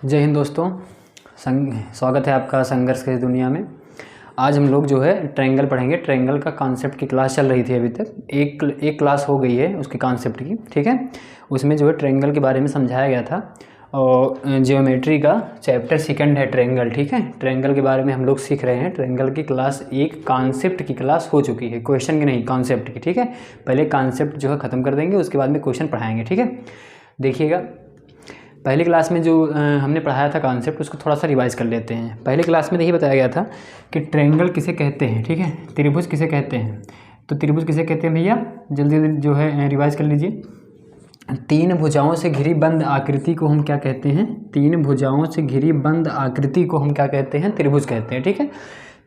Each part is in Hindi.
जय हिंद दोस्तों। स्वागत है आपका संघर्ष की दुनिया में। आज हम लोग जो है ट्रायंगल पढ़ेंगे। ट्रायंगल का कॉन्सेप्ट की क्लास चल रही थी अभी तक, एक क्लास हो गई है उसके कॉन्सेप्ट की, ठीक है। उसमें जो है ट्रायंगल के बारे में समझाया गया था और जियोमेट्री का चैप्टर सेकंड है ट्रायंगल, ठीक है। ट्रायंगल के बारे में हम लोग सीख रहे हैं। ट्रायंगल की क्लास एक कॉन्सेप्ट की क्लास हो चुकी है, क्वेश्चन की नहीं, कॉन्सेप्ट की, ठीक है। पहले कॉन्सेप्ट जो है ख़त्म कर देंगे, उसके बाद में क्वेश्चन पढ़ाएंगे, ठीक है। देखिएगा, पहली क्लास में जो हमने पढ़ाया था कॉन्सेप्ट, उसको थोड़ा सा रिवाइज कर लेते हैं। पहले क्लास में यही बताया गया था कि ट्रायंगल किसे कहते हैं, ठीक है। त्रिभुज किसे कहते हैं, तो त्रिभुज किसे कहते हैं भैया, जल्दी जल्दी जो है रिवाइज कर लीजिए। तीन भुजाओं से घिरी बंद आकृति को हम क्या कहते हैं, तीन भुजाओं से घिरी बंद आकृति को हम क्या कहते हैं, त्रिभुज कहते हैं, ठीक है।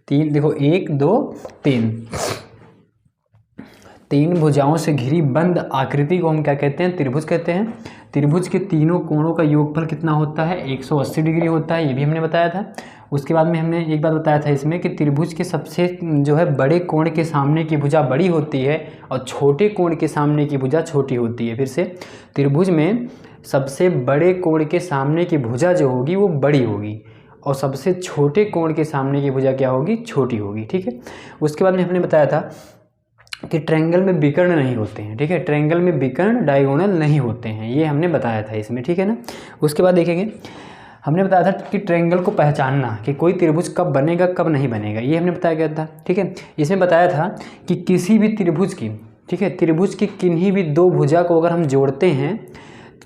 तीन, देखो, एक दो तीन, तीन भुजाओं से घिरी बंद आकृति को हम क्या कहते हैं, त्रिभुज कहते हैं। त्रिभुज के तीनों कोणों का योगफल कितना होता है, 180 डिग्री होता है, ये भी हमने बताया था। उसके बाद में हमने एक बात बताया था इसमें कि त्रिभुज के सबसे जो है बड़े कोण के सामने की भुजा बड़ी होती है और छोटे कोण के सामने की भुजा छोटी होती है। फिर से, त्रिभुज में सबसे बड़े कोण के सामने की भुजा जो होगी वो बड़ी होगी और सबसे छोटे कोण के सामने की भुजा क्या होगी, छोटी होगी, ठीक है। उसके बाद में हमने बताया था कि ट्रायंगल में विकर्ण नहीं होते हैं, ठीक है। ट्रायंगल में विकर्ण डायगोनल नहीं होते हैं, ये हमने बताया था इसमें, ठीक है ना। उसके बाद देखेंगे, हमने बताया था कि ट्रायंगल को पहचानना कि कोई त्रिभुज कब बनेगा कब नहीं बनेगा, ये हमने बताया गया था, ठीक है। इसमें बताया था कि किसी भी त्रिभुज की, ठीक है, त्रिभुज की किन्हीं भी दो भुजा को अगर हम जोड़ते हैं,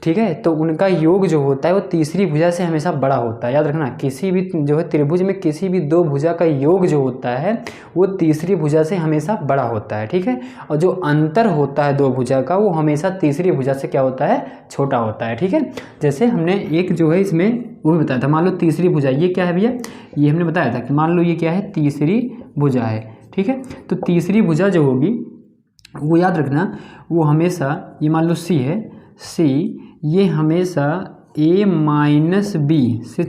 ठीक है, तो उनका योग जो होता है वो तीसरी भुजा से हमेशा बड़ा होता है। याद रखना, किसी भी जो है त्रिभुज में किसी भी दो भुजा का योग जो होता है वो तीसरी भुजा से हमेशा बड़ा होता है, ठीक है। और जो अंतर होता है दो भुजा का वो हमेशा तीसरी भुजा से क्या होता है, छोटा होता है, ठीक है। जैसे हमने एक जो है इसमें वो भी बताया था, मान लो तीसरी भुजा ये क्या है भैया, ये हमने बताया था कि मान लो ये क्या है, तीसरी भुजा है, ठीक है। तो तीसरी भुजा जो होगी वो याद रखना, वो हमेशा, ये मान लो सी है, सी ये हमेशा ए माइनस बी से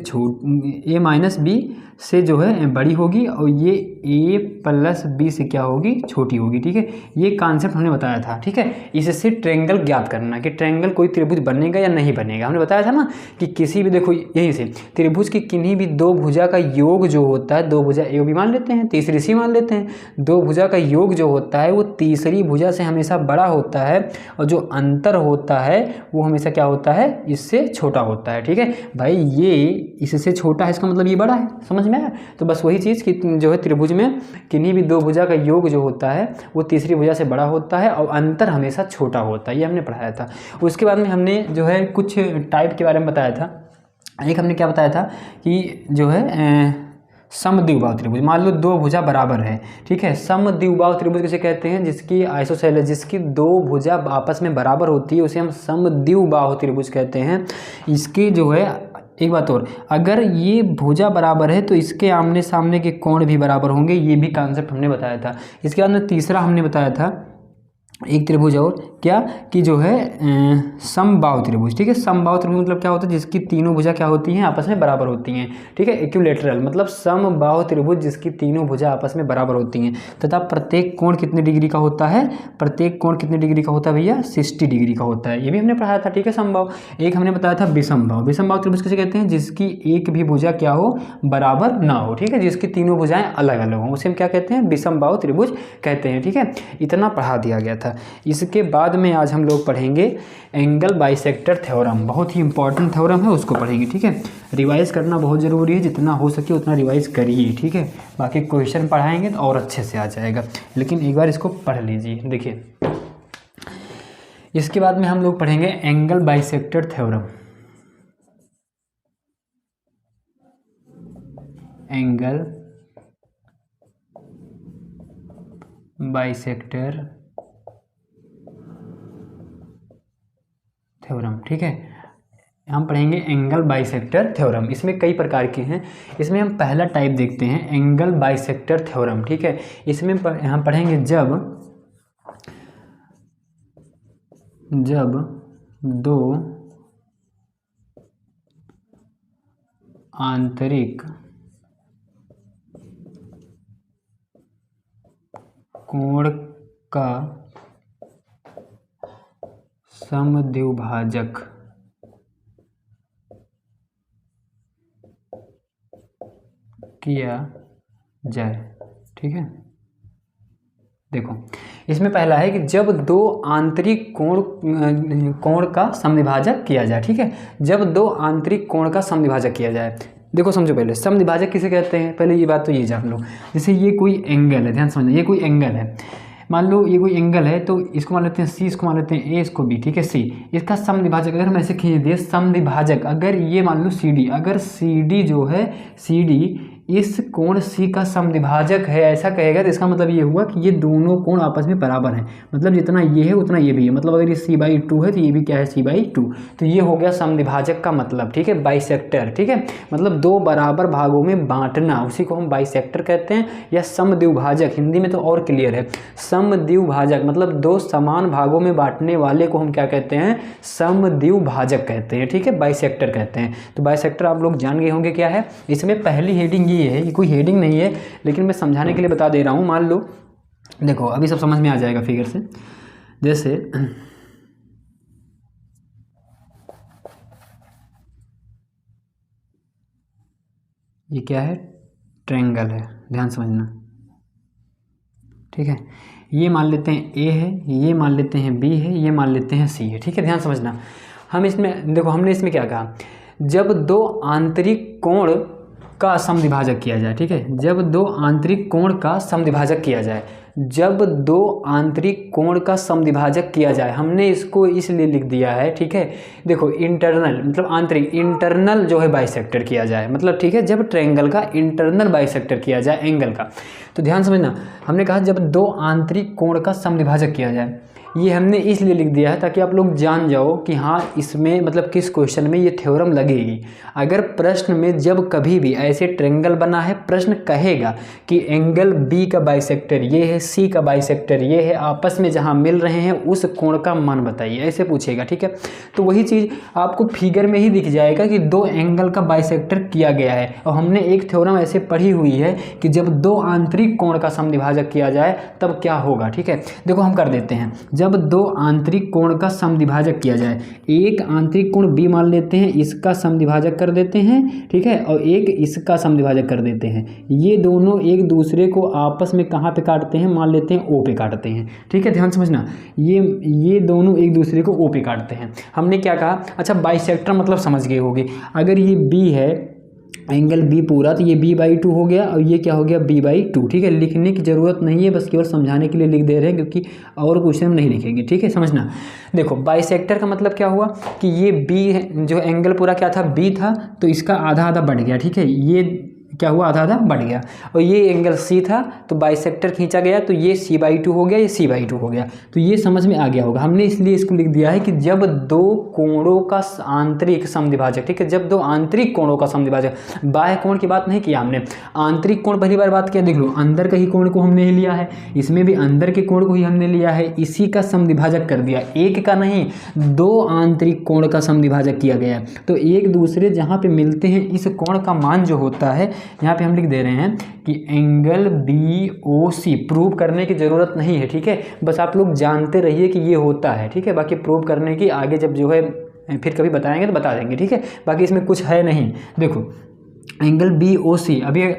ए माइनस बी से जो है बड़ी होगी और ये ए प्लस बी से क्या होगी, छोटी होगी, ठीक है। ये कॉन्सेप्ट हमने बताया था, ठीक है। इससे ट्रायंगल ज्ञात करना कि ट्रायंगल कोई त्रिभुज बनेगा या नहीं बनेगा, हमने बताया था ना कि किसी भी, देखो यही से, त्रिभुज की किन्हीं भी दो भुजा का योग जो होता है, दो भुजा ए भी मान लेते हैं, तीसरी सी मान लेते हैं, दो भुजा का योग जो होता है वो तीसरी भुजा से हमेशा बड़ा होता है और जो अंतर होता है वो हमेशा क्या होता है, इससे छोटा होता है, ठीक है भाई। ये इससे छोटा है, इसका मतलब ये बड़ा है, समझ में आया। तो बस वही चीज़ कि जो है त्रिभुज में किन्हीं भी दो भुजा का योग जो होता है वो तीसरी भुजा से बड़ा होता है और अंतर हमेशा छोटा होता है, ये हमने पढ़ाया था। उसके बाद में हमने जो है कुछ टाइप के बारे में बताया था। एक हमने क्या बताया था कि जो है समद्विबाहु त्रिभुज, मान लो दो भुजा बराबर है, ठीक है। समद्विबाहु त्रिभुज किसे कहते हैं, जिसकी आइसोसेलेस, जिसकी दो भुजा आपस में बराबर होती है उसे हम समद्विबाहु त्रिभुज कहते हैं। इसकी जो है, एक बात और, अगर ये भुजा बराबर है तो इसके आमने सामने के कोण भी बराबर होंगे, ये भी कॉन्सेप्ट हमने बताया था। इसके बाद में तीसरा हमने बताया था एक त्रिभुज और क्या, कि जो है समबाहु त्रिभुज, ठीक है। समबाहु त्रिभुज मतलब क्या होता है, जिसकी तीनों भुजा क्या होती हैं, आपस में बराबर होती हैं, ठीक है। इक्विलैटरल मतलब समबाहु त्रिभुज जिसकी तीनों भुजा आपस में बराबर होती हैं तथा प्रत्येक कोण कितने डिग्री का होता है, प्रत्येक कोण कितने डिग्री का होता है भैया, 60 डिग्री का होता है, ये भी हमने पढ़ाया था, ठीक है। समबाहु। एक हमने बताया था विषमबाहु। विषमबाहु त्रिभुज किसे कहते हैं, जिसकी एक भी भुजा क्या हो, बराबर ना हो, ठीक है, जिसकी तीनों भुजाएं अलग अलग हों, उसे हम क्या कहते हैं, विषमबाहु त्रिभुज कहते हैं, ठीक है। इतना पढ़ा दिया गया था। इसके बाद में आज हम लोग पढ़ेंगे एंगल बाइसेक्टर थ्योरम, बहुत ही इंपॉर्टेंट थ्योरम है, उसको पढ़ेंगे, ठीक है। रिवाइज करना बहुत ज़रूरी है, जितना हो सके उतना रिवाइज करिए, ठीक है। बाकी क्वेश्चन पढ़ाएंगे तो और अच्छे से आ जाएगा, लेकिन एक बार इसको पढ़ लीजिए। देखिए, इसके बाद में हम लोग पढ़ेंगे angle bisector theorem. Angle bisector theorem, ठीक है। हम पढ़ेंगे एंगल बाइसेक्टर थ्योरम। इसमें कई प्रकार के हैं, इसमें हम पहला टाइप देखते हैं एंगल बाइसेक्टर थ्योरम, ठीक है। इसमें हम पढ़ेंगे जब दो आंतरिक कोण का समद्विभाजक किया जाए। ठीक है, देखो इसमें पहला है कि जब दो आंतरिक कोण का समद्विभाजक किया जाए। ठीक है, जब दो आंतरिक कोण का समद्विभाजक किया जाए। देखो समझो, पहले समद्विभाजक किसे कहते हैं, पहले ये बात तो ये जान लो। जैसे ये कोई एंगल है, ध्यान समझना, ये कोई एंगल है, मान लो ये कोई एंगल है, तो इसको मान लेते हैं सी, इसको मान लेते हैं ए, इसको बी। ठीक है, सी इसका समद्विभाजक अगर हम ऐसे खींच दें, समद्विभाजक अगर ये मान लो सी डी, अगर सी डी जो है, सी डी इस कोण सी का समद्विभाजक है, ऐसा कहेगा तो इसका मतलब ये हुआ कि ये दोनों कोण आपस में बराबर हैं। मतलब जितना ये है उतना ये भी है। मतलब अगर ये c/2 है तो ये भी क्या है, c/2। तो ये हो गया समद्विभाजक का मतलब। ठीक है, बाइसेक्टर। ठीक है, मतलब दो बराबर भागों में बांटना, उसी को हम बाइसेक्टर कहते हैं, या समद्विभाजक। हिंदी में तो और क्लियर है, समद्विभाजक मतलब दो समान भागों में बांटने वाले को हम क्या कहते हैं, समद्विभाजक कहते हैं। ठीक है, बाइसेक्टर कहते हैं। तो बाइसेक्टर आप लोग जान गए होंगे क्या है। इसमें पहली हेडिंग ये है, ये कोई हेडिंग नहीं है लेकिन मैं समझाने के लिए बता दे रहा हूँ। मान लो देखो अभी सब समझ में आ जाएगा फिगर से। जैसे ये क्या है, ट्रायंगल है, ध्यान समझना। ठीक है, ये मान लेते हैं ए है, ये मान लेते हैं बी है, ये मान लेते हैं सी है। ठीक है, ध्यान समझना। हम इसमें देखो, हमने इसमें क्या कहा, जब दो आंतरिक कोण का समद्विभाजक किया जाए। ठीक है, जब दो आंतरिक कोण का समद्विभाजक किया जाए, जब दो आंतरिक कोण का समद्विभाजक किया जाए, हमने इसको इसलिए लिख दिया है। ठीक है, देखो इंटरनल मतलब आंतरिक, इंटरनल जो है बाइसेक्टर किया जाए, मतलब ठीक है, जब ट्रायंगल का इंटरनल बाइसेक्टर किया जाए एंगल का। तो ध्यान समझना, हमने कहा जब दो आंतरिक कोण का समद्विभाजक किया जाए, ये हमने इसलिए लिख दिया है ताकि आप लोग जान जाओ कि हाँ इसमें मतलब किस क्वेश्चन में ये थ्योरम लगेगी। अगर प्रश्न में जब कभी भी ऐसे ट्रायंगल बना है, प्रश्न कहेगा कि एंगल बी का बाइसेक्टर ये है, सी का बाइसेक्टर ये है, आपस में जहाँ मिल रहे हैं उस कोण का मान बताइए, ऐसे पूछेगा। ठीक है, तो वही चीज़ आपको फिगर में ही दिख जाएगा कि दो एंगल का बाइसेक्टर किया गया है। और हमने एक थ्योरम ऐसे पढ़ी हुई है कि जब दो आंतरिक कोण का समद्विभाजक किया जाए तब क्या होगा। ठीक है, देखो हम कर देते हैं। जब दो आंतरिक कोण का समद्विभाजक किया जाए, एक आंतरिक कोण बी मान लेते हैं, इसका समद्विभाजक कर देते हैं। ठीक है, और एक इसका समद्विभाजक कर देते हैं। ये दोनों एक दूसरे को आपस में कहाँ पे काटते हैं, मान लेते हैं ओ पे काटते हैं। ठीक है, ध्यान समझना, ये दोनों एक दूसरे को ओ पे काटते हैं। हमने क्या कहा, अच्छा बाइसेक्टर मतलब समझ गए होंगे। अगर ये बी है, एंगल बी पूरा, तो ये b/2 हो गया और ये क्या हो गया, b/2। ठीक है, लिखने की ज़रूरत नहीं है, बस केवल समझाने के लिए लिख दे रहे हैं क्योंकि और क्वेश्चन में नहीं लिखेंगे। ठीक है, समझना। देखो बाइसेक्टर का मतलब क्या हुआ कि ये b जो एंगल पूरा क्या था, b था, तो इसका आधा आधा बढ़ गया। ठीक है, ये क्या हुआ, आधा आधा बढ़ गया। और ये एंगल सी था तो बाइसेक्टर खींचा गया, तो ये c/2 हो गया, ये c/2 हो गया। तो ये समझ में आ गया होगा। हमने इसलिए इसको लिख दिया है कि जब दो कोणों का आंतरिक समद्विभाजक, ठीक है, जब दो आंतरिक कोणों का समद्विभाजक, बाह्य कोण की बात नहीं किया हमने, आंतरिक कोण पहली बार बात किया। देख लो, अंदर का ही कोण को हमने लिया है, इसमें भी अंदर के कोण को ही हमने लिया है, इसी का समद्विभाजक कर दिया, एक का नहीं, दो आंतरिक कोण का समद्विभाजक किया गया। तो एक दूसरे जहाँ पे मिलते हैं, इस कोण का मान जो होता है, यहाँ पे हम लिख दे रहे हैं कि एंगल BOC। प्रूव करने की ज़रूरत नहीं है। ठीक है, बस आप लोग जानते रहिए कि ये होता है। ठीक है, बाकी प्रूव करने की आगे जब जो है फिर कभी बताएंगे तो बता देंगे। ठीक है, बाकी इसमें कुछ है नहीं। देखो एंगल BOC अभी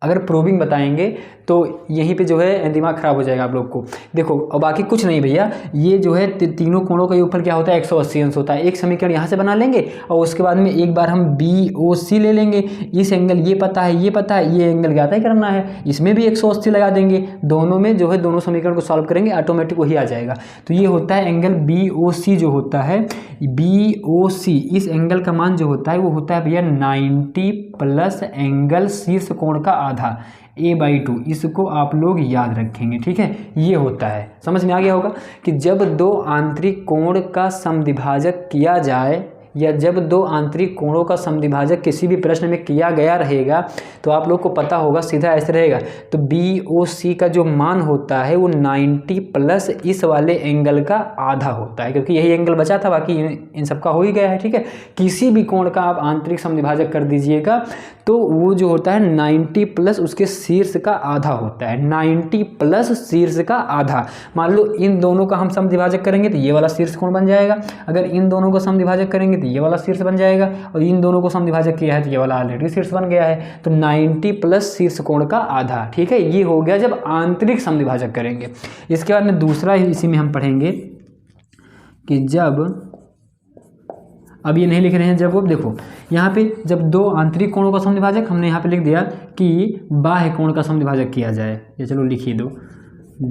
अगर प्रूविंग बताएंगे तो यहीं पे जो है दिमाग ख़राब हो जाएगा आप लोग को। देखो और बाकी कुछ नहीं भैया, ये जो है तीनों कोणों का योगफल क्या होता है, 180 अंश होता है। एक समीकरण यहाँ से बना लेंगे और उसके बाद में एक बार हम BOC ले लेंगे। इस एंगल ये पता है, ये पता है, ये एंगल ज्ञात ही करना है, इसमें भी 180 लगा देंगे। दोनों में जो है दोनों समीकरण को सॉल्व करेंगे, ऑटोमेटिक वही आ जाएगा। तो ये होता है एंगल BOC जो होता है, BOC इस एंगल का मान जो होता है वो होता है भैया 90 प्लस एंगल शीर्ष कोण का आधा a/2। इसको आप लोग याद रखेंगे। ठीक है, ये होता है, समझ में आ गया होगा कि जब दो आंतरिक कोण का समद्विभाजक किया जाए या जब दो आंतरिक कोणों का समद्विभाजक किसी भी प्रश्न में किया गया रहेगा तो आप लोग को पता होगा, सीधा ऐसे रहेगा। तो BOC का जो मान होता है वो 90 प्लस इस वाले एंगल का आधा होता है, क्योंकि यही एंगल बचा था, बाकी इन सब का हो ही गया है। ठीक है, किसी भी कोण का आप आंतरिक समद्विभाजक कर दीजिएगा तो वो जो होता है 90 प्लस उसके शीर्ष का आधा होता है, 90 प्लस शीर्ष का आधा। मान लो इन दोनों का हम समद्विभाजक करेंगे तो ये वाला शीर्ष कोण बन जाएगा, अगर इन दोनों को समद्विभाजक करेंगे तो तो ये वाला शीर्ष बन जाएगा, और इन दोनों को समद्विभाजक किया है तो ये वाला ऑलरेडी शीर्ष बन गया है। तो 90 प्लस शीर्ष कोण का आधा, ठीक है, ये हो गया जब आंतरिक समद्विभाजक करेंगे। इसके बाद में दूसरा इसी में हम पढ़ेंगे कि जब, अब ये नहीं लिख रहे हैं जब, अब देखो यहाँ पे जब दो आंतरिक कोणों का समद्विभाजक, हमने यहाँ पे लिख दिया कि बाह्य कोण का समद्विभाजक किया जाए, ये चलो लिख ही दो।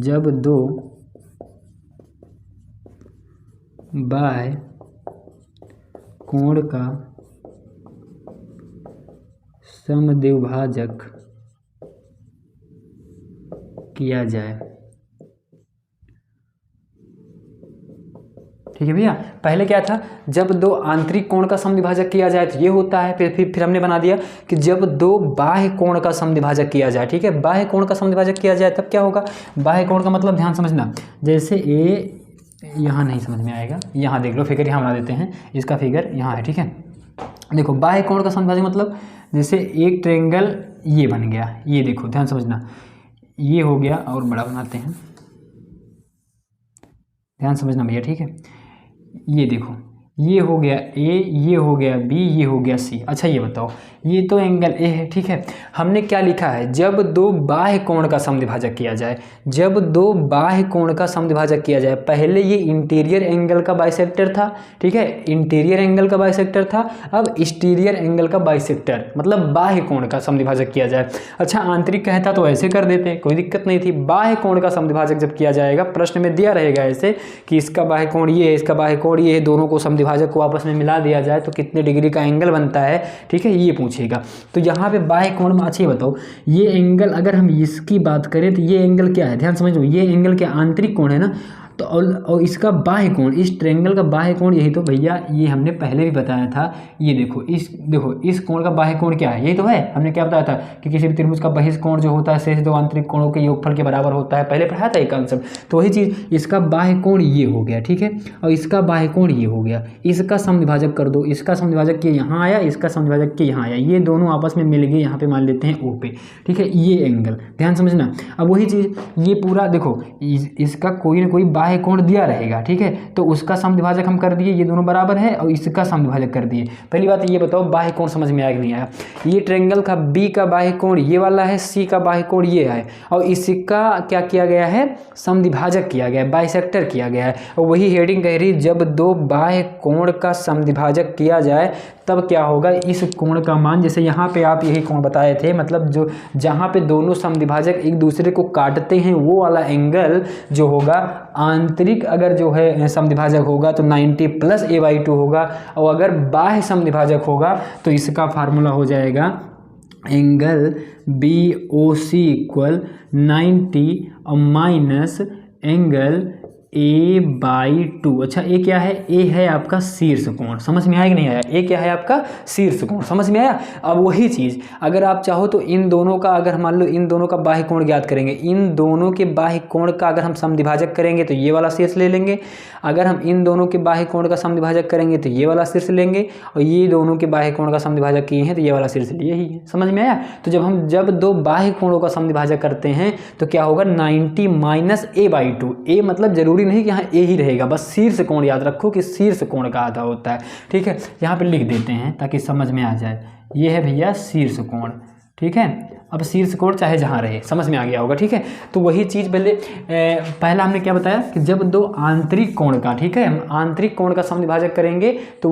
जब दो बाह्य कोण का समद्विभाजक किया जाए, ठीक है भैया। पहले क्या था, जब दो आंतरिक कोण का समद्विभाजक किया जाए तो ये होता है, फिर हमने बना दिया कि जब दो बाह्य कोण का समद्विभाजक किया जाए, ठीक है, बाह्य कोण का समद्विभाजक किया जाए तब क्या होगा। बाह्य कोण का मतलब ध्यान समझना, जैसे ए यहाँ नहीं समझ में आएगा, यहाँ देख लो, फिगर यहाँ बना देते हैं, इसका फिगर यहाँ है, ठीक है। देखो बाह्य कोण का समद्विभाजक मतलब जैसे एक ट्रायंगल ये बन गया, ये देखो ध्यान समझना, ये हो गया, और बड़ा बनाते हैं, ध्यान समझना भैया, ठीक है। ये देखो ये हो गया ए, ये हो गया बी, ये हो गया सी। अच्छा ये बताओ, ये तो एंगल ए है, ठीक है। हमने क्या लिखा है, जब दो बाह्य कोण का समद्विभाजक किया जाए, जब दो बाह्य कोण का समद्विभाजक किया जाए, पहले ये इंटीरियर एंगल का बाइसेक्टर था, ठीक है, इंटीरियर एंगल का बाइसेक्टर था, अब एक्सटीरियर एंगल का बाइसेक्टर, मतलब बाह्य कोण का समद्विभाजक किया जाए। अच्छा आंतरिक कहता तो ऐसे कर देते, कोई दिक्कत नहीं थी। बाह्य कोण का समद्विभाजक जब किया जाएगा, प्रश्न में दिया रहेगा ऐसे कि इसका बाह्य कोण ये है, इसका बाह्य कोण ये है, दोनों को समद्विभाजक को आपस में मिला दिया जाए तो कितने डिग्री का एंगल बनता है, ठीक है, ये पूछेगा। तो यहाँ पे बाह्य कोण में, अच्छा ये बताओ, ये एंगल अगर हम इसकी बात करें तो ये एंगल क्या है, ध्यान समझो, ये एंगल क्या आंतरिक कोण है ना, तो और इसका बाह्य कोण, इस ट्रायंगल का बाह्य कोण यही तो भैया, ये हमने पहले भी बताया था। ये देखो इस कोण का बाह्य कोण क्या है, यही तो है। हमने क्या बताया था कि किसी भी त्रिभुज का बहिष्ठ कोण जो होता है शेष दो आंतरिक कोणों के योगफल के बराबर होता है, पहले पढ़ाया था एक कॉन्सेप्ट। तो वही चीज़, इसका बाह्य कोण ये हो गया, ठीक है, और इसका बाह्य कोण ये हो गया, इसका समद्विभाजक कर दो, इसका समद्विभाजक के यहाँ आया, इसका समद्विभाजक के यहाँ आया, ये दोनों आपस में मिल गए, यहाँ पे मान लेते हैं ओ पे, ठीक है, ये एंगल, ध्यान समझना। अब वही चीज़, ये पूरा देखो इसका कोई ना कोई बाह्य कोण दिया रहेगा, ठीक है, तो उसका समद्विभाजक हम कर दिए, ये दोनों बराबर है, और इसका समद्विभाजक कर दिए। पहली बात ये बताओ बाह्य कोण समझ में आया कि नहीं आया। ये ट्रायंगल का बी का बाह्य कोण ये वाला है, सी का बाह्य कोण ये है, और इसका क्या किया गया है, समद्विभाजक किया गया है, बाइसेक्टर किया गया है। और वही हेडिंग कह रही, जब दो बाह्य कोण का समद्विभाजक किया जाए तब क्या होगा, इस कोण का मान, जैसे यहाँ पे आप यही कोण बताए थे, मतलब जो जहाँ पे दोनों समद्विभाजक एक दूसरे को काटते हैं वो वाला एंगल जो होगा, आंतरिक अगर जो है समद्विभाजक होगा तो 90 प्लस a/2 होगा, और अगर बाह्य समद्विभाजक होगा तो इसका फार्मूला हो जाएगा एंगल BOC इक्वल 90 और माइनस एंगल a/2। अच्छा ए क्या है, ए है आपका शीर्ष कोण, समझ में आया कि नहीं आया, ए क्या है आपका शीर्ष कोण, समझ में आया। अब वही चीज़ अगर आप चाहो तो इन दोनों का, अगर मान लो इन दोनों का बाह्य कोण ज्ञात करेंगे, इन दोनों के बाह्य कोण का अगर हम समद्विभाजक करेंगे तो ये वाला शीर्ष ले लेंगे, अगर हम इन दोनों के बाह्य कोण का समद्विभाजक करेंगे तो ये वाला शीर्ष लेंगे, और ये दोनों के बाह्य कोण का समद्विभाजक किए हैं तो ये वाला शीर्ष लिए ही है, समझ में आया। तो जब दो बाह्य कोणों का समद्विभाजक करते हैं तो क्या होगा, 90 माइनस a/2, ए मतलब जरूरी नहीं कि यहाँ ए ही रहेगा, बस शीर्ष कोण याद रखो कि शीर्ष कोण का आधा होता है, ठीक है। यहाँ पे लिख देते हैं ताकि समझ में आ जाए, ये है भैया शीर्ष कोण, ठीक है। अब शीर्ष कोण चाहे जहाँ रहे, समझ में आ गया होगा, ठीक है। तो वही चीज़ पहला हमने क्या बताया कि जब दो आंतरिक कोण का, ठीक है, हम आंतरिक कोण का समद्विभाजक करेंगे तो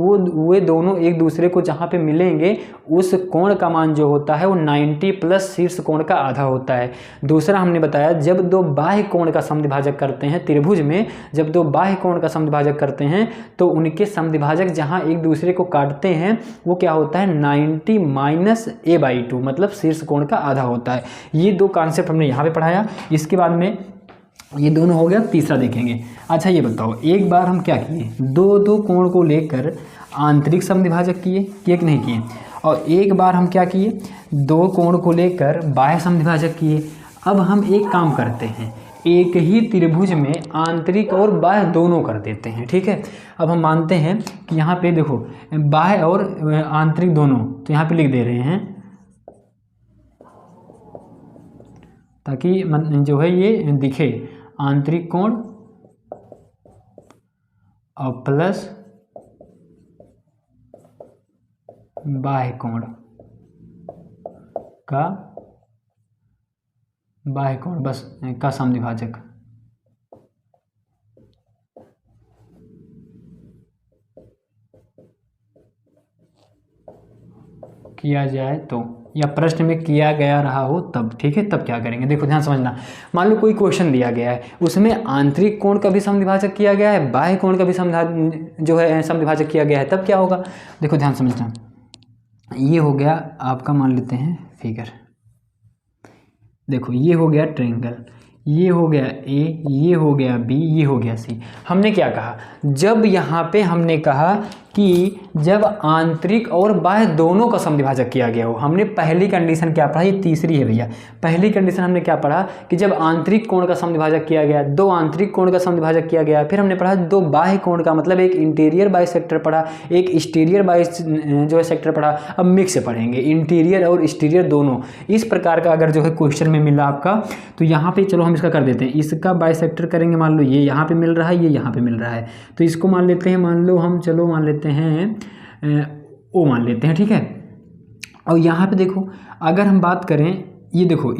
वे दोनों एक दूसरे को जहाँ पे मिलेंगे उस कोण का मान जो होता है वो 90 प्लस शीर्ष कोण का आधा होता है। दूसरा हमने बताया जब दो बाह्य कोण का समद्विभाजक करते हैं त्रिभुज में, जब दो बाह्य कोण का समद्विभाजक करते हैं तो उनके समद्विभाजक जहाँ एक दूसरे को काटते हैं वो क्या होता है, 90 माइनस a/2, मतलब शीर्ष कोण का आधा होता है। ये दो कॉन्सेप्ट हमने यहाँ पे पढ़ाया। इसके बाद में ये दोनों हो गया, तीसरा देखेंगे। अच्छा ये बताओ, एक बार हम क्या किए, दो कोण को लेकर आंतरिक समद्विभाजक किए कि नहीं किए, और एक बार हम क्या किए, दो कोण को लेकर बाह्य समद्विभाजक किए। अब हम एक काम करते हैं, एक ही त्रिभुज में आंतरिक और बाह्य दोनों कर देते हैं, ठीक है। अब हम मानते हैं कि यहाँ पे देखो बाह्य और आंतरिक दोनों, तो यहाँ पे लिख दे रहे हैं ताकि जो है ये दिखे, आंतरिक कोण और प्लस बाह्य कोण का बाह्य कोण बस का समद्विभाजक किया जाए तो, या प्रश्न में किया गया रहा हो तब, ठीक है, तब क्या करेंगे। देखो ध्यान समझना, मान लो कोई क्वेश्चन दिया गया है, उसमें आंतरिक कोण का भी समद्विभाजक किया गया है, बाह्य कोण का भी समद्विभाजक किया गया है, तब क्या होगा। देखो ध्यान समझना, ये हो गया आपका, मान लेते हैं फिगर, देखो ये हो गया ट्रायंगल, ये हो गया ए, ये हो गया बी, ये हो गया सी। हमने क्या कहा, जब यहाँ पे हमने कहा कि जब आंतरिक और बाह्य दोनों का समद्विभाजक किया गया हो, हमने पहली कंडीशन क्या पढ़ा, ये तीसरी है भैया। पहली कंडीशन हमने क्या पढ़ा कि जब आंतरिक कोण का समद्विभाजक किया गया, दो आंतरिक कोण का समद्विभाजक किया गया, फिर हमने पढ़ा दो बाह्य कोण का, मतलब एक इंटीरियर बाइसेक्टर पढ़ा, एक एक्सटीरियर सेक्टर पढ़ा। अब मिक्स पढ़ेंगे, इंटीरियर और एक्सटीरियर दोनों। इस प्रकार का अगर जो है क्वेश्चन में मिला आपका, तो यहाँ पे चलो हम इसका कर देते हैं, इसका बाइसेक्टर करेंगे। मान लो ये यहाँ पे मिल रहा है, ये यहाँ पे मिल रहा है, तो इसको मान लेते हैं, मान लो हम, चलो मान लेते हैं ओ मान लेते हैं, ठीक है। और यहाँ पे देखो, अगर हम बात करें, ये देखो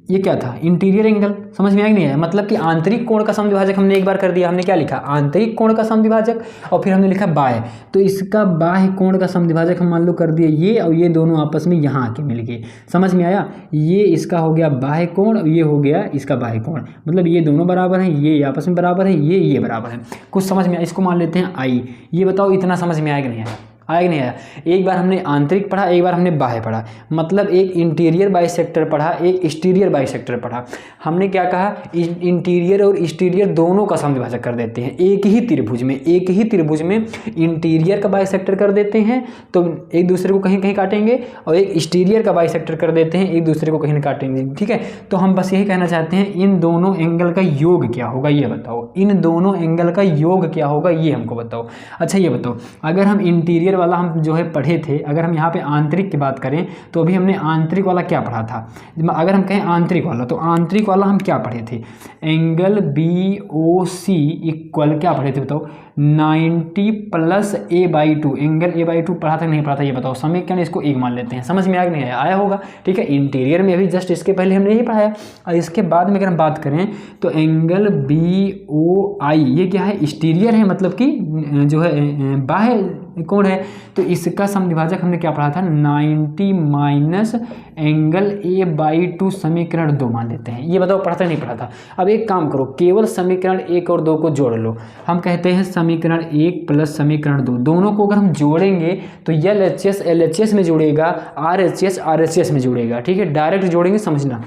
ये क्या था, इंटीरियर एंगल, समझ में आया नहीं आया, मतलब कि आंतरिक कोण का समद्विभाजक हमने एक बार कर दिया। हमने क्या लिखा, आंतरिक कोण का समद्विभाजक, और फिर हमने लिखा बाह्य, तो इसका बाह्य कोण का समद्विभाजक हम मान लो कर दिए ये, और ये दोनों आपस में यहाँ आके मिल गए। समझ में आया, ये इसका हो गया बाह्य कोण, और ये हो गया इसका बाह्य कोण, मतलब ये दोनों बराबर हैं, ये आपस में बराबर है, ये बराबर है। कुछ समझ में आया, इसको मान लेते हैं आई। ये बताओ इतना समझ में आया कि नहीं आया, आया कि नहीं आया। एक बार हमने आंतरिक पढ़ा, एक बार हमने बाह्य पढ़ा, मतलब एक इंटीरियर बाइसेक्टर पढ़ा, एक एक्सटीरियर बाइसेक्टर पढ़ा। हमने क्या कहा, इंटीरियर और एक्सटीरियर दोनों का समद्विभाजक कर देते हैं एक ही त्रिभुज में, एक ही त्रिभुज में इंटीरियर का बाइसेक्टर कर देते हैं तो एक दूसरे को कहीं कहीं काटेंगे, और एक एक्सटीरियर का बाइसेक्टर कर देते हैं, एक दूसरे को कहीं काटेंगे, ठीक है। तो हम बस यही कहना चाहते हैं, इन दोनों एंगल का योग क्या होगा ये बताओ, इन दोनों एंगल का योग क्या होगा ये हमको बताओ। अच्छा ये बताओ, अगर हम इंटीरियर वाला हम जो है पढ़े थे, अगर हम यहाँ पे आंतरिक की बात करें तो अभी हमने आंतरिक वाला क्या पढ़ा था, अगर हम कहें आंतरिक वाला, तो आंतरिक वाला हम क्या पढ़े थे, एंगल बी ओ सी इक्वल क्या पढ़े थे बताओ, 90 प्लस a/2। एंगल a/2 पढ़ा था नहीं पढ़ा था ये बताओ, समीकरण इसको एक मान लेते हैं। समझ में आ नहीं आया, आया होगा, ठीक है। इंटीरियर में अभी जस्ट इसके पहले हमने यही पढ़ाया, और इसके बाद में अगर हम बात करें तो एंगल BOI ये क्या है, एक्सटीरियर है, मतलब कि जो है बाह्य कोण है, तो इसका समद्विभाजक हमने क्या पढ़ा था, 90 माइनस एंगल a/2 समीकरण 2 मान लेते हैं। ये बताओ पढ़ा था नहीं पढ़ा था। अब एक काम करो, केवल समीकरण 1 और 2 को जोड़ लो। हम कहते हैं समीकरण 1 प्लस समीकरण 2, दोनों को अगर हम जोड़ेंगे तो LHS LHS में जुड़ेगा, RHS RHS में जुड़ेगा, ठीक है। डायरेक्ट जोड़ेंगे, समझना,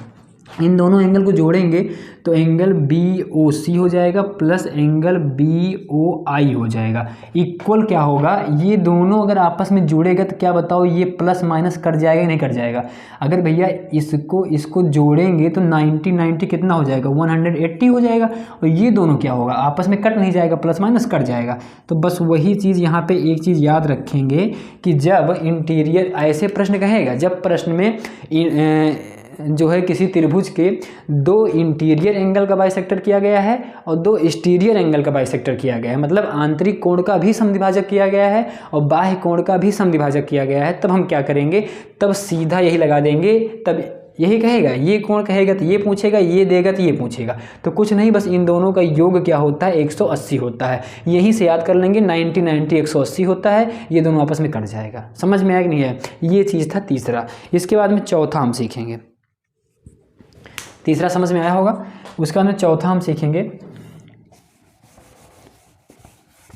इन दोनों एंगल को जोड़ेंगे तो एंगल BOC हो जाएगा प्लस एंगल BOI हो जाएगा, इक्वल क्या होगा, ये दोनों अगर आपस में जुड़ेगा तो क्या बताओ, ये प्लस माइनस कट जाएगा नहीं कट जाएगा। अगर भैया इसको जोड़ेंगे तो 90 90 कितना हो जाएगा, 180 हो जाएगा, और ये दोनों क्या होगा, आपस में कट नहीं जाएगा, प्लस माइनस कट जाएगा। तो बस वही चीज़ यहाँ पे एक चीज़ याद रखेंगे कि जब इंटीरियर ऐसे प्रश्न कहेगा, जब प्रश्न में जो है किसी त्रिभुज के दो इंटीरियर एंगल का बाइसेक्टर किया गया है और दो एक्सटीरियर एंगल का बाइसेक्टर किया गया है, मतलब आंतरिक कोण का भी समद्विभाजक किया गया है और बाह्य कोण का भी समद्विभाजक किया गया है, तब हम क्या करेंगे, तब सीधा यही लगा देंगे। तब यही कहेगा, ये कोण कहेगा तो ये पूछेगा, ये देगा तो ये पूछेगा, तो कुछ नहीं, बस इन दोनों का योग क्या होता है, 180 होता है। यहीं से याद कर लेंगे, 90 90 180 होता है, ये दोनों आपस में कट जाएगा। समझ में आया कि नहीं है, ये चीज़ था तीसरा। इसके बाद में चौथा हम सीखेंगे, तीसरा समझ में आया होगा, उसका बाद में चौथा हम सीखेंगे।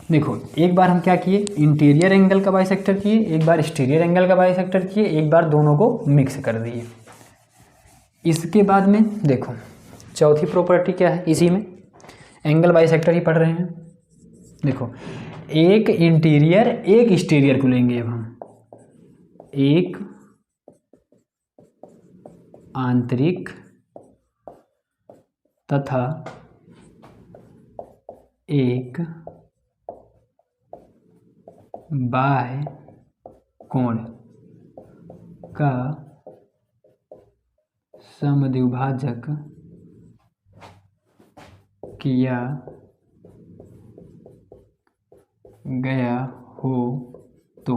देखो एक बार हम क्या किए, इंटीरियर एंगल का बाइसेक्टर किए, एक बार एक्सटीरियर एंगल का बाइसेक्टर किए, एक बार दोनों को मिक्स कर दिए। इसके बाद में देखो चौथी प्रॉपर्टी क्या है, इसी में एंगल बाइसेक्टर ही पढ़ रहे हैं। देखो एक इंटीरियर एक एक्सटीरियर को लेंगे, अब हम एक आंतरिक तथा एक बाह्य कोण का समद्विभाजक किया गया हो तो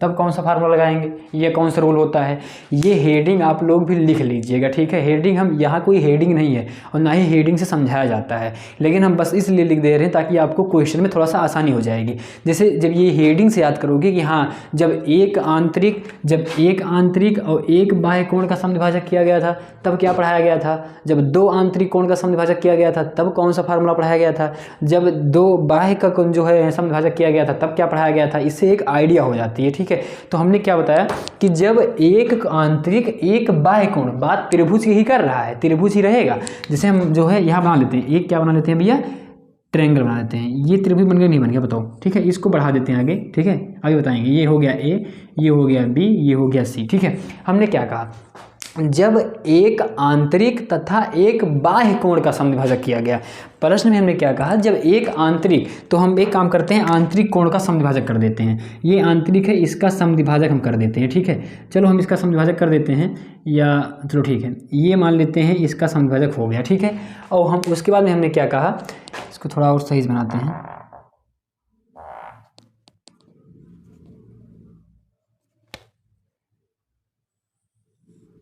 तब कौन सा फार्मूला लगाएंगे, ये कौन सा रूल होता है। ये हेडिंग आप लोग भी लिख लीजिएगा, ठीक है। हेडिंग हम यहाँ कोई हेडिंग नहीं है और ना ही हेडिंग से समझाया जाता है, लेकिन हम बस इसलिए लिख दे रहे हैं ताकि आपको क्वेश्चन में थोड़ा सा आसानी हो जाएगी। जैसे जब ये हेडिंग से याद करोगे कि हाँ जब एक आंतरिक और एक बाह्य कोण का समद्विभाजक किया गया था तब क्या पढ़ाया गया था, जब दो आंतरिक कोण का समद्विभाजक किया गया था तब कौन सा फार्मूला पढ़ाया गया था, जब दो बाह्य का कोण जो है समद्विभाजक किया गया था तब क्या पढ़ाया गया था। इससे एक आइडिया हो जाती है, ठीक है। तो हमने क्या बताया कि जब एक आंतरिक एक बाह्य कोण, बात त्रिभुज की ही कर रहा है, त्रिभुज ही रहेगा। जैसे हम जो है यहाँ बना लेते हैं, एक क्या बना लेते हैं भैया, ट्रायंगल बना देते हैं। ये त्रिभुज बन गया नहीं बन गया बताओ, ठीक है। इसको बढ़ा देते हैं आगे, ठीक है, आगे बताएंगे। ये हो गया ए, ये हो गया बी, ये हो गया सी, ठीक है। हमने क्या कहा, जब एक आंतरिक तथा एक बाह्य कोण का समद्विभाजक किया गया। प्रश्न में हमने क्या कहा, जब एक आंतरिक, तो हम एक काम करते हैं आंतरिक कोण का समद्विभाजक कर देते हैं। ये आंतरिक है, इसका समद्विभाजक हम कर देते हैं, ठीक है। चलो हम इसका समद्विभाजक कर देते हैं, या चलो ठीक है, ये मान लेते हैं इसका समद्विभाजक हो गया, ठीक है। और हम उसके बाद में हमने क्या कहा, इसको थोड़ा और सही बनाते हैं,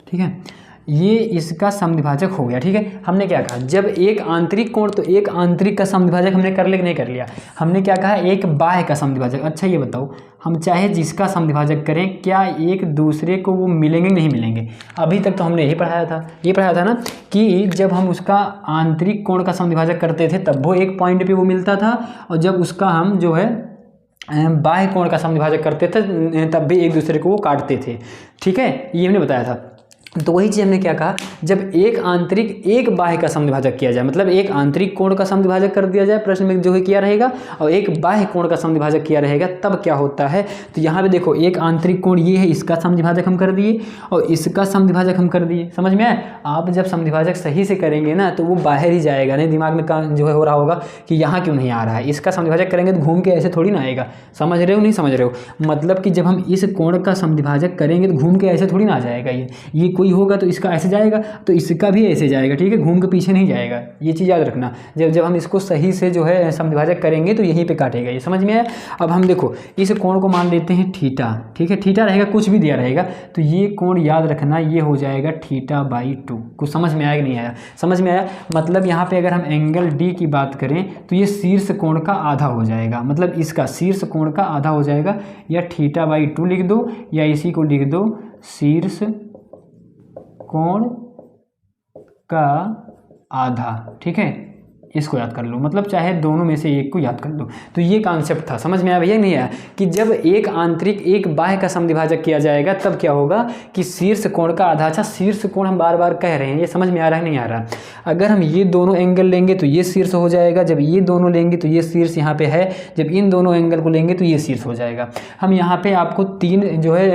ठीक है। ये इसका समद्विभाजक हो गया, ठीक है। हमने क्या कहा, जब एक आंतरिक कोण, तो एक आंतरिक का समद्विभाजक हमने कर लिया कि नहीं कर लिया। हमने क्या कहा, एक बाह्य का समद्विभाजक। अच्छा ये बताओ, हम चाहे जिसका समद्विभाजक करें, क्या एक दूसरे को वो मिलेंगे नहीं मिलेंगे। अभी तक तो हमने यही पढ़ाया था, ये पढ़ाया था ना कि जब हम उसका आंतरिक कोण का समद्विभाजक करते थे तब वो एक पॉइंट पे वो मिलता था, और जब उसका हम जो है बाह्य कोण का समद्विभाजक करते थे तब भी एक दूसरे को वो काटते थे, ठीक है। ये हमने बताया था। तो वही चीज़ हमने क्या कहा, जब एक आंतरिक एक बाह्य का समद्विभाजक किया जाए, मतलब एक आंतरिक कोण का समद्विभाजक कर दिया जाए, प्रश्न में जो है किया रहेगा, और एक बाह्य कोण का समद्विभाजक किया रहेगा, तब क्या होता है। तो यहाँ पे देखो, एक आंतरिक कोण ये है, इसका समद्विभाजक हम कर दिए और इसका समद्विभाजक हम कर दिए। समझ में आए। आप जब समद्विभाजक सही से करेंगे ना तो वो बाहर ही जाएगा, नहीं दिमाग में जो है हो रहा होगा कि यहाँ क्यों नहीं आ रहा है। इसका समद्विभाजक करेंगे तो घूम के ऐसे थोड़ी ना आएगा, समझ रहे हो नहीं समझ रहे हो। मतलब कि जब हम इस कोण का समद्विभाजक करेंगे तो घूम के ऐसे थोड़ी ना आ जाएगा। ये कोई होगा तो इसका ऐसे जाएगा, तो इसका भी ऐसे जाएगा, ठीक है, घूम के पीछे नहीं जाएगा। ये चीज़ याद रखना, जब हम इसको सही से जो है समद्विभाजक करेंगे तो यहीं पे काटेगा। ये समझ में आया। अब हम देखो इस कोण को मान लेते हैं थीटा, ठीक है, थीटा रहेगा, कुछ भी दिया रहेगा, तो ये कोण याद रखना, ये हो जाएगा θ/2। कुछ समझ में आया कि नहीं आया, समझ में आया। मतलब यहाँ पे अगर हम एंगल डी की बात करें तो ये शीर्ष कोण का आधा हो जाएगा, मतलब इसका शीर्ष कोण का आधा हो जाएगा, या θ/2 लिख दो, या इसी को लिख दो शीर्ष कोण का आधा, ठीक है। इसको याद कर लो, मतलब चाहे दोनों में से एक को याद कर लो। तो ये कॉन्सेप्ट था, समझ में आया भैया नहीं आया, कि जब एक आंतरिक एक बाह्य का समद्विभाजक किया जाएगा तब क्या होगा कि शीर्ष कोण का आधा। अच्छा शीर्ष कोण हम बार बार कह रहे हैं, ये समझ में आ रहा है नहीं आ रहा। अगर हम ये दोनों एंगल लेंगे तो ये शीर्ष हो जाएगा, जब ये दोनों लेंगे तो ये शीर्ष यहाँ पे है, जब इन दोनों एंगल को लेंगे तो ये शीर्ष हो जाएगा। हम यहाँ पे आपको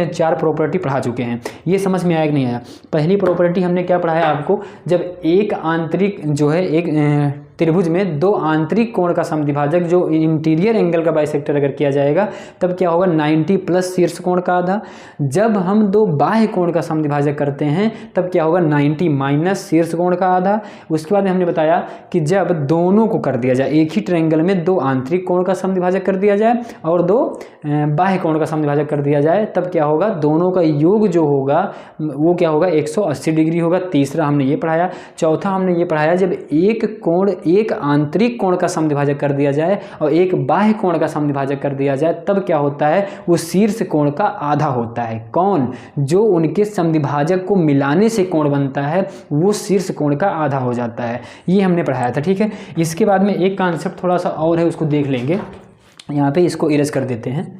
चार प्रॉपर्टी पढ़ा चुके हैं, ये समझ में आया कि नहीं आया। पहली प्रॉपर्टी हमने क्या पढ़ाया आपको, जब एक आंतरिक जो है एक त्रिभुज में दो आंतरिक कोण का समद्विभाजक जो इंटीरियर एंगल का बाइसेक्टर अगर किया जाएगा तब क्या होगा 90 प्लस शीर्ष कोण का आधा। जब हम दो बाह्य कोण का समद्विभाजक करते हैं तब क्या होगा 90 माइनस शीर्ष कोण का आधा। उसके बाद हमने बताया कि जब दोनों को कर दिया जाए, एक ही ट्रायंगल में दो आंतरिक कोण का समद्विभाजक कर दिया जाए और दो बाह्य कोण का समद्विभाजक कर दिया जाए, तब क्या होगा, दोनों का योग जो होगा वो क्या होगा 180 डिग्री होगा। तीसरा हमने ये पढ़ाया। चौथा हमने ये पढ़ाया, जब एक आंतरिक कोण का समद्विभाजक कर दिया जाए और एक बाह्य कोण का समद्विभाजक कर दिया जाए तब क्या होता है, वो शीर्ष कोण का आधा होता है। कौन, जो उनके समद्विभाजक को मिलाने से कोण बनता है वो शीर्ष कोण का आधा हो जाता है। ये हमने पढ़ाया था, ठीक है। इसके बाद में एक कॉन्सेप्ट थोड़ा सा और है, उसको देख लेंगे। यहाँ पे इसको इरेज कर देते हैं।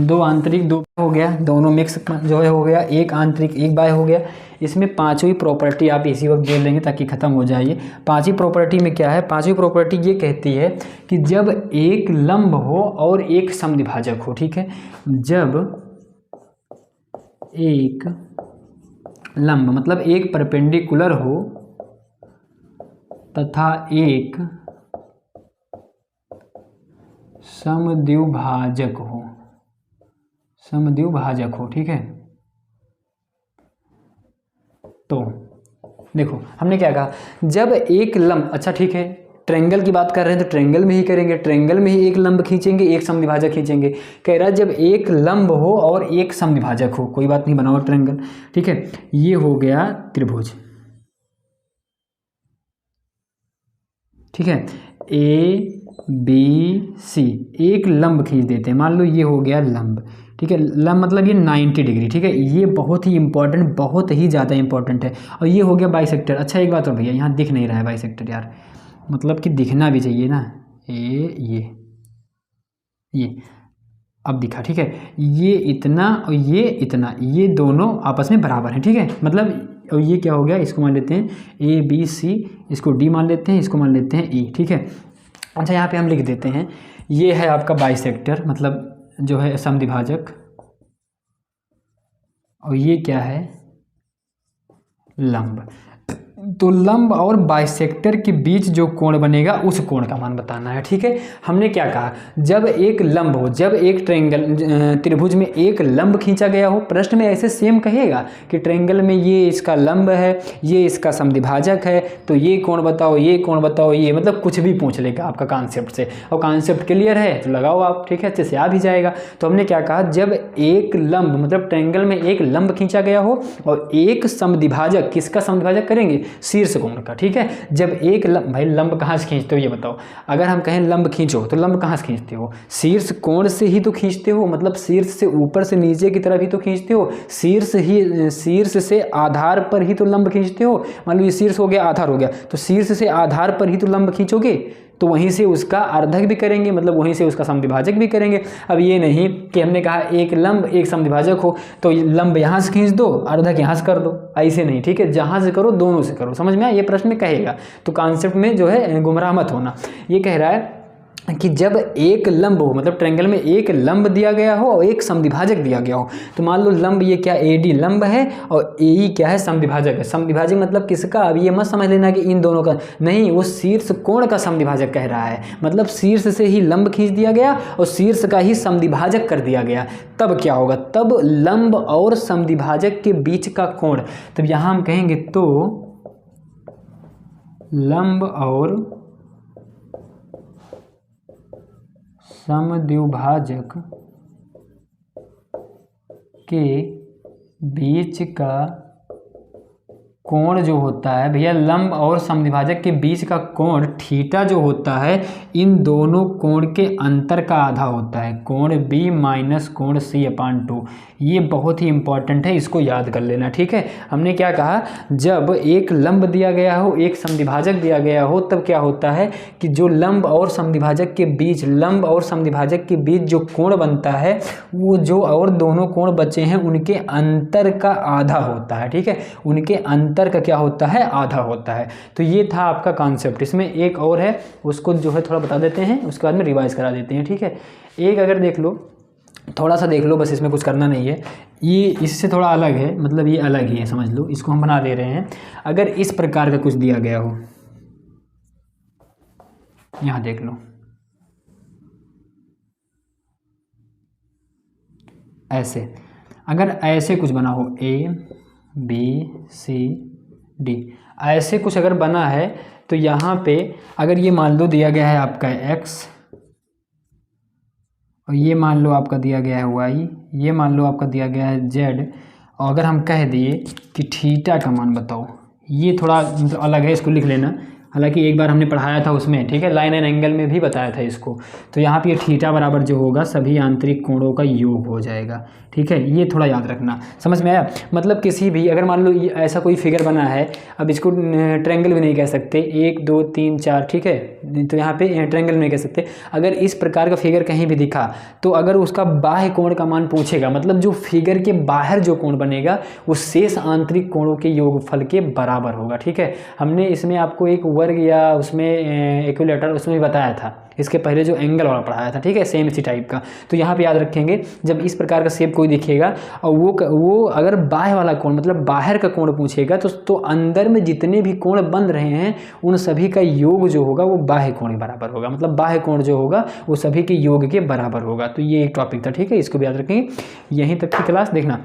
दो आंतरिक दो हो गया, दोनों मिक्स जो है हो गया, एक आंतरिक एक बाह्य हो गया। इसमें पांचवी प्रॉपर्टी आप इसी वक्त दे लेंगे ताकि खत्म हो जाए। पांचवी प्रॉपर्टी में क्या है, पांचवी प्रॉपर्टी ये कहती है कि जब एक लंब हो और एक समद्विभाजक हो, ठीक है, जब एक लंब मतलब एक परपेंडिकुलर हो तथा एक समद्विभाजक हो, ठीक है। तो देखो हमने क्या कहा, जब एक लंब, अच्छा ठीक है, ट्रायंगल की बात कर रहे हैं तो ट्रायंगल में ही करेंगे, ट्रायंगल में ही एक लंब खींचेंगे, एक समद्विभाजक खींचेंगे। कह रहा है जब एक लंब हो और एक समद्विभाजक हो, कोई बात नहीं, बनाओ ट्रायंगल, ठीक है। ये हो गया त्रिभुज, ठीक है, ए बी सी, एक लंब खींच देते हैं, मान लो ये हो गया लंब, ठीक है। लंब मतलब ये 90 डिग्री, ठीक है, ये बहुत ही इंपॉर्टेंट, बहुत ही ज़्यादा इंपॉर्टेंट है। और ये हो गया बाइसेक्टर। अच्छा एक बात और भैया, यहाँ दिख नहीं रहा है बाइसेक्टर यार, मतलब कि दिखना भी चाहिए ना, ये अब दिखा, ठीक है। ये इतना और ये इतना, ये दोनों आपस में बराबर हैं, ठीक है, मतलब और ये क्या हो गया, इसको मान लेते हैं ए बी सी, इसको डी मान लेते हैं, इसको मान लेते हैं ई, ठीक है। अच्छा यहाँ पे हम लिख देते हैं, ये है आपका बाइसेक्टर, मतलब जो है समद्विभाजक, और ये क्या है, लंब। तो लंब और बाइसेक्टर के बीच जो कोण बनेगा उस कोण का मान बताना है, ठीक है। हमने क्या कहा, जब एक लंब हो, जब एक ट्रायंगल त्रिभुज में एक लंब खींचा गया हो, प्रश्न में ऐसे सेम कहेगा कि ट्रायंगल में ये इसका लंब है, ये इसका समद्विभाजक है, तो ये कोण बताओ, ये कोण बताओ, ये मतलब कुछ भी पूछ लेगा आपका कॉन्सेप्ट से, और कॉन्सेप्ट क्लियर है तो लगाओ आप, ठीक है, अच्छे से आ भी जाएगा। तो हमने क्या कहा, जब एक लंब मतलब ट्रायंगल में एक लंब खींचा गया हो और एक समद्विभाजक, किसका समद्विभाजक करेंगे, शीर्ष कोण का, ठीक है। जब एक लंब, भाई लंब कहाँ से खींचते हो ये बताओ, अगर हम कहें लंब खींचो तो लंब कहाँ से खींचते हो, शीर्ष कोण से ही तो खींचते हो, मतलब शीर्ष से ऊपर से नीचे की तरफ ही तो खींचते हो, शीर्ष से आधार पर ही तो लंब खींचते हो। मान लो ये शीर्ष हो गया, आधार हो गया, तो शीर्ष से आधार पर ही तो लंब खींचोगे, तो वहीं से उसका अर्धक भी करेंगे, मतलब वहीं से उसका समद्विभाजक भी करेंगे। अब ये नहीं कि हमने कहा एक लंब एक समद्विभाजक हो तो लंब यहाँ से खींच दो, अर्धक यहाँ से कर दो, ऐसे नहीं, ठीक है, जहाँ से करो दोनों से करो, समझ में आया, ये प्रश्न में कहेगा, तो कॉन्सेप्ट में जो है गुमराह मत होना। ये कह रहा है कि जब एक लंब हो, मतलब ट्रायंगल में एक लंब दिया गया हो और एक समद्विभाजक दिया गया हो, तो मान लो लंब ये क्या AD लंब है और AE क्या है, समद्विभाजक है। समद्विभाजक मतलब किसका, अब ये मत समझ लेना कि इन दोनों का, नहीं, वो शीर्ष कोण का समद्विभाजक कह रहा है, मतलब शीर्ष से ही लंब खींच दिया गया और शीर्ष का ही समद्विभाजक कर दिया गया, तब क्या होगा, तब लंब और समद्विभाजक के बीच का कोण, तब यहाँ हम कहेंगे तो लंब और समद्विभाजक के बीच का कोण जो होता है भैया, लंब और समद्विभाजक के बीच का कोण थीटा जो होता है, इन दोनों कोण के अंतर का आधा होता है, कोण B माइनस कोण C/2। ये बहुत ही इंपॉर्टेंट है, इसको याद कर लेना, ठीक है। हमने क्या कहा, जब एक लंब दिया गया हो, एक समद्विभाजक दिया गया हो, तब क्या होता है कि जो लंब और समद्विभाजक के बीच, लंब और समद्विभाजक के बीच जो कोण बनता है, वो जो और दोनों कोण बचे हैं उनके अंतर का आधा होता है, ठीक है, उनके अंतर का क्या होता है, आधा होता है। तो ये था आपका कॉन्सेप्ट। इसमें एक और है, उसको जो है थोड़ा बता देते हैं, उसके बाद में रिवाइज करा देते हैं, ठीक है। एक अगर देख लो, थोड़ा सा देख लो, बस इसमें कुछ करना नहीं है, ये इससे थोड़ा अलग है, मतलब ये अलग ही है, समझ लो, इसको हम बना दे रहे हैं। अगर इस प्रकार का कुछ दिया गया हो, यहाँ देख लो, ऐसे, अगर ऐसे कुछ बना हो ABCD, ऐसे कुछ अगर बना है, तो यहाँ पे अगर ये मान लो दिया गया है आपका x और ये मान लो आपका दिया गया है y, ये मान लो आपका दिया गया है z, और अगर हम कह दिए कि थीटा का मान बताओ, ये थोड़ा अलग है, इसको लिख लेना, हालांकि एक बार हमने पढ़ाया था उसमें, ठीक है, लाइन एंड एंगल में भी बताया था इसको। तो यहाँ पे थीटा बराबर जो होगा सभी आंतरिक कोणों का योग हो जाएगा, ठीक है, ये थोड़ा याद रखना, समझ में आया। मतलब किसी भी, अगर मान लो ऐसा कोई फिगर बना है, अब इसको ट्रायंगल भी नहीं कह सकते, 1 2 3 4, ठीक है, तो यहाँ पे ट्रायंगल नहीं कह सकते। अगर इस प्रकार का फिगर कहीं भी दिखा, तो अगर उसका बाह्य कोण का मान पूछेगा, मतलब जो फिगर के बाहर जो कोण बनेगा वो शेष आंतरिक कोणों के योगफल के बराबर होगा, ठीक है। हमने इसमें आपको एक वर्ग या उसमें इक्विलेटर उसमें भी बताया था, इसके पहले जो एंगल वाला पढ़ाया था, ठीक है, सेम इसी टाइप का। तो यहाँ पे याद रखेंगे, जब इस प्रकार का शेप कोई दिखेगा और वो अगर बाह्य वाला कोण, मतलब बाहर का कोण पूछेगा, तो अंदर में जितने भी कोण बन रहे हैं उन सभी का योग जो होगा वो बाह्य कोण के बराबर होगा, मतलब बाह्य कोण जो होगा वो सभी के योग के बराबर होगा। तो ये एक टॉपिक था, ठीक है, इसको भी याद रखेंगे। यहीं तक की क्लास देखना।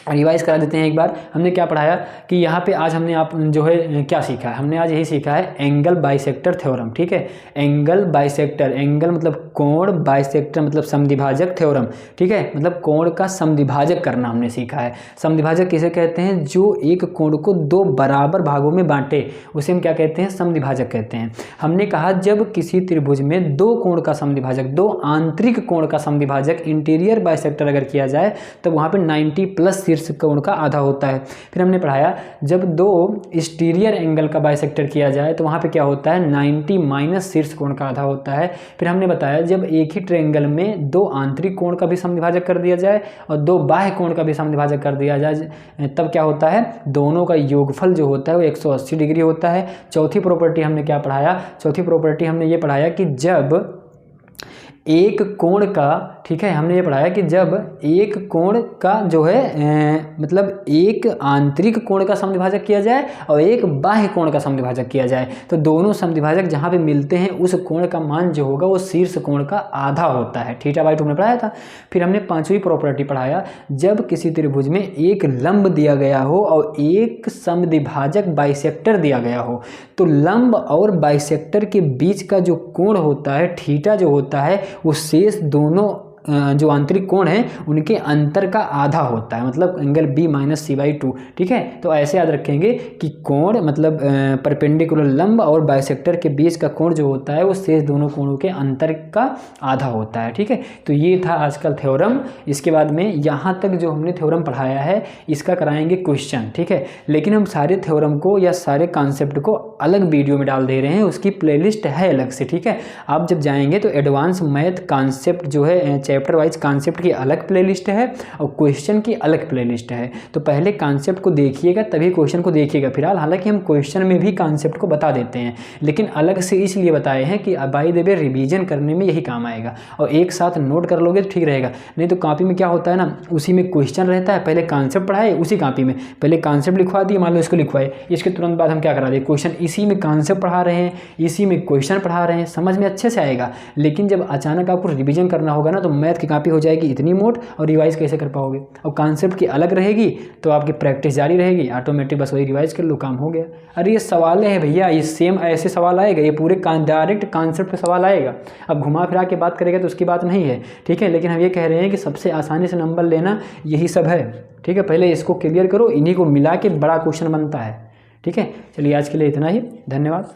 रिवाइज करा देते हैं एक बार। हमने क्या पढ़ाया कि यहाँ पे आज हमने आप जो है क्या सीखा है, हमने आज यही सीखा है एंगल बाइसेक्टर थ्योरम। ठीक है, एंगल बाइसेक्टर, एंगल मतलब कोण, बाइसेक्टर मतलब समद्विभाजक थ्योरम। ठीक है, मतलब कोण का समद्विभाजक करना हमने सीखा है। समद्विभाजक किसे कहते हैं? जो एक कोण को दो बराबर भागों में बांटे उसे हम क्या कहते हैं? समद्विभाजक कहते हैं। हमने कहा जब किसी त्रिभुज में दो कोण का समद्विभाजक, दो आंतरिक कोण का समद्विभाजक इंटीरियर बाइसेक्टर अगर किया जाए तो वहाँ पे 90 प्लस शीर्ष कोण का आधा होता है। फिर हमने पढ़ाया जब दो एक्सटीरियर एंगल का बाइसेक्टर किया जाए तो वहाँ पे क्या होता है? 90 माइनस शीर्ष कोण का आधा होता है। फिर हमने बताया जब एक ही ट्रायंगल में दो आंतरिक कोण का भी समद्विभाजक कर दिया जाए और दो बाह्य कोण का भी समद्विभाजक कर दिया जाए तब क्या होता है? दोनों का योगफल जो होता है वो 180 डिग्री होता है। चौथी प्रॉपर्टी हमने क्या पढ़ाया? चौथी प्रॉपर्टी हमने ये पढ़ाया कि जब एक कोण का, ठीक है, हमने ये पढ़ाया कि जब एक कोण का जो है मतलब एक आंतरिक कोण का समद्विभाजक किया जाए और एक बाह्य कोण का समद्विभाजक किया जाए तो दोनों समद्विभाजक जहाँ पे मिलते हैं उस कोण का मान जो होगा वो शीर्ष कोण का आधा होता है। थीटा बाई 2 हमने पढ़ाया था। फिर हमने पांचवी प्रॉपर्टी पढ़ाया जब किसी त्रिभुज में एक लंब दिया गया हो और एक समद्विभाजक बाइसेक्टर दिया गया हो तो लंब और बाइसेक्टर के बीच का जो कोण होता है थीटा जो होता है वो शेष दोनों जो आंतरिक कोण है उनके अंतर का आधा होता है, मतलब angle B minus C by 2। ठीक है, तो ऐसे याद रखेंगे कि कोण मतलब परपेंडिकुलर लंब और बाइसेक्टर के बीच का कोण जो होता है वो शेष दोनों कोणों के अंतर का आधा होता है। ठीक है, तो ये था आजकल थ्योरम। इसके बाद में यहाँ तक जो हमने थ्योरम पढ़ाया है इसका कराएंगे क्वेश्चन। ठीक है, लेकिन हम सारे थ्योरम को या सारे कॉन्सेप्ट को अलग वीडियो में डाल दे रहे हैं, उसकी प्लेलिस्ट है अलग से। ठीक है, आप जब जाएंगे तो एडवांस मैथ कॉन्सेप्ट जो है चैप्टर वाइज कॉन्सेप्ट की अलग प्लेलिस्ट है और क्वेश्चन की अलग प्लेलिस्ट है। तो पहले कॉन्सेप्ट को देखिएगा तभी क्वेश्चन को देखिएगा। फिलहाल हालांकि हम क्वेश्चन में भी कॉन्सेप्ट को बता देते हैं लेकिन अलग से इसलिए बताए हैं कि बाय द वे रिवीजन करने में यही काम आएगा और एक साथ नोट कर लोगे तो ठीक रहेगा। नहीं तो कॉपी में क्या होता है ना, उसी में क्वेश्चन रहता है, पहले कॉन्सेप्ट पढ़ाए उसी कॉपी में, पहले कॉन्सेप्ट लिखवा दिए, मान लो इसको लिखवाए, इसके तुरंत बाद हम क्या करा दें क्वेश्चन, इसी में कॉन्सेप्ट पढ़ा रहे हैं, इसी में क्वेश्चन पढ़ा रहे हैं, समझ में अच्छे से आएगा। लेकिन जब अचानक आपको रिवीजन करना होगा ना तो मैथ की कॉपी हो जाएगी इतनी मोट और रिवाइज कैसे कर पाओगे। और कॉन्सेप्ट की अलग रहेगी तो आपकी प्रैक्टिस जारी रहेगी, ऑटोमेटिक बस वही रिवाइज कर लो, काम हो गया। अरे ये सवाल है भैया, ये सेम ऐसे सवाल आएगा, ये पूरे डायरेक्ट कॉन्सेप्ट पे सवाल आएगा। अब घुमा फिरा के बात करेगा तो उसकी बात नहीं है। ठीक है, लेकिन हम ये कह रहे हैं कि सबसे आसानी से नंबर लेना यही सब है। ठीक है, पहले इसको क्लियर करो, इन्हीं को मिला के बड़ा क्वेश्चन बनता है। ठीक है, चलिए आज के लिए इतना ही, धन्यवाद।